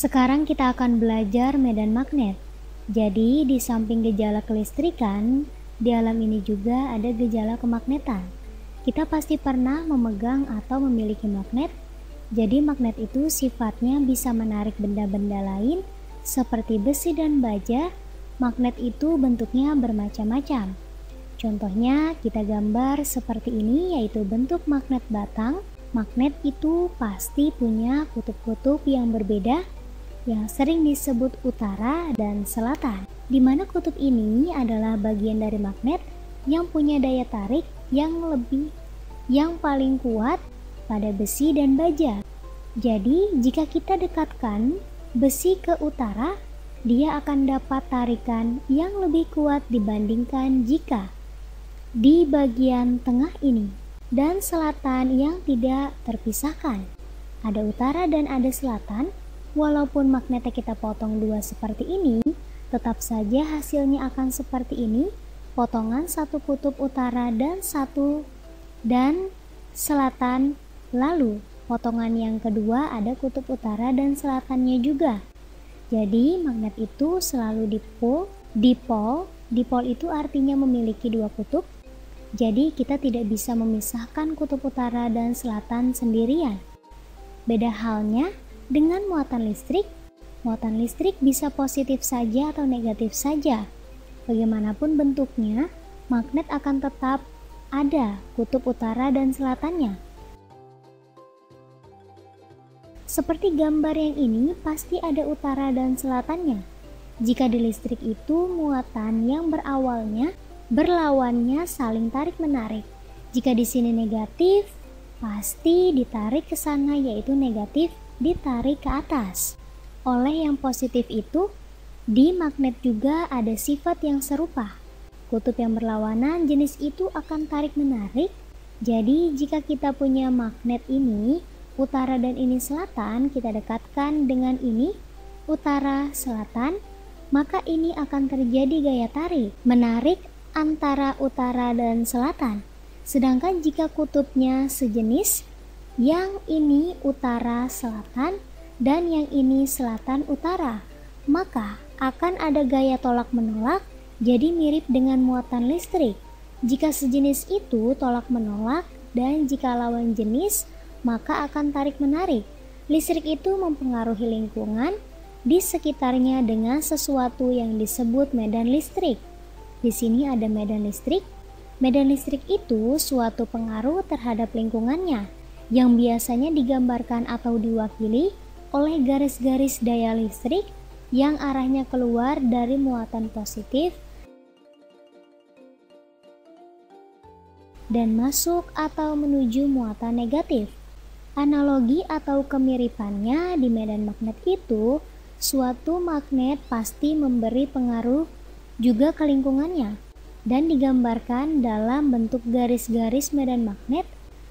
Sekarang kita akan belajar medan magnet. Jadi, di samping gejala kelistrikan, di alam ini juga ada gejala kemagnetan. Kita pasti pernah memegang atau memiliki magnet. Jadi, magnet itu sifatnya bisa menarik benda-benda lain seperti besi dan baja. Magnet itu bentuknya bermacam-macam. Contohnya, kita gambar seperti ini, yaitu bentuk magnet batang. Magnet itu pasti punya kutub-kutub yang berbeda, yang sering disebut utara dan selatan, di mana kutub ini adalah bagian dari magnet yang punya daya tarik yang paling kuat pada besi dan baja. Jadi, jika kita dekatkan besi ke utara, dia akan dapat tarikan yang lebih kuat dibandingkan jika di bagian tengah ini dan selatan yang tidak terpisahkan. Ada utara dan ada selatan. Walaupun magnetnya kita potong dua seperti ini, tetap saja hasilnya akan seperti ini. Potongan satu kutub utara dan selatan, lalu potongan yang kedua ada kutub utara dan selatannya juga. Jadi magnet itu selalu dipol. Dipol itu artinya memiliki dua kutub. Jadi kita tidak bisa memisahkan kutub utara dan selatan sendirian. Beda halnya dengan muatan listrik bisa positif saja atau negatif saja. Bagaimanapun bentuknya, magnet akan tetap ada kutub utara dan selatannya. Seperti gambar yang ini, pasti ada utara dan selatannya. Jika di listrik itu muatan yang berlawannya saling tarik-menarik. Jika di sini negatif, pasti ditarik ke sana, yaitu negatif ditarik ke atas. Oleh yang positif itu, di magnet juga ada sifat yang serupa. Kutub yang berlawanan jenis itu akan tarik-menarik. Jadi jika kita punya magnet ini, utara dan ini selatan, kita dekatkan dengan ini, utara, selatan, maka ini akan terjadi gaya tarik, menarik antara utara dan selatan. Sedangkan jika kutubnya sejenis, yang ini utara selatan dan yang ini selatan utara, maka akan ada gaya tolak menolak, jadi mirip dengan muatan listrik. Jika sejenis itu tolak menolak, dan jika lawan jenis maka akan tarik menarik. Listrik itu mempengaruhi lingkungan di sekitarnya dengan sesuatu yang disebut medan listrik. Di sini ada medan listrik. Medan listrik itu suatu pengaruh terhadap lingkungannya, yang biasanya digambarkan atau diwakili oleh garis-garis daya listrik yang arahnya keluar dari muatan positif dan masuk atau menuju muatan negatif. Analogi atau kemiripannya di medan magnet itu, suatu magnet pasti memberi pengaruh juga ke lingkungannya dan digambarkan dalam bentuk garis-garis medan magnet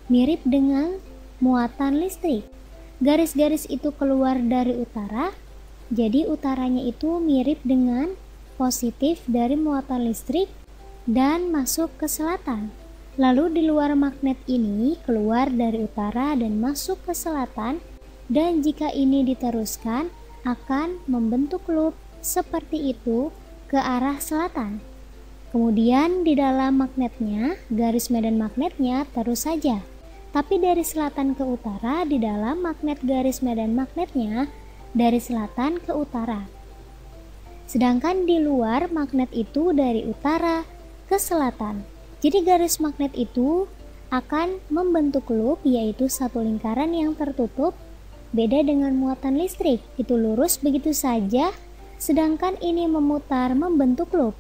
mirip dengan muatan listrik. Garis-garis itu keluar dari utara, jadi utaranya itu mirip dengan positif dari muatan listrik dan masuk ke selatan. Lalu di luar magnet ini keluar dari utara dan masuk ke selatan, dan jika ini diteruskan akan membentuk loop seperti itu ke arah selatan. Kemudian di dalam magnetnya, garis medan magnetnya terus saja. Tapi dari selatan ke utara, di dalam magnet garis medan magnetnya dari selatan ke utara. Sedangkan di luar magnet itu dari utara ke selatan. Jadi garis magnet itu akan membentuk loop, yaitu satu lingkaran yang tertutup. Beda dengan muatan listrik, itu lurus begitu saja, sedangkan ini memutar membentuk loop.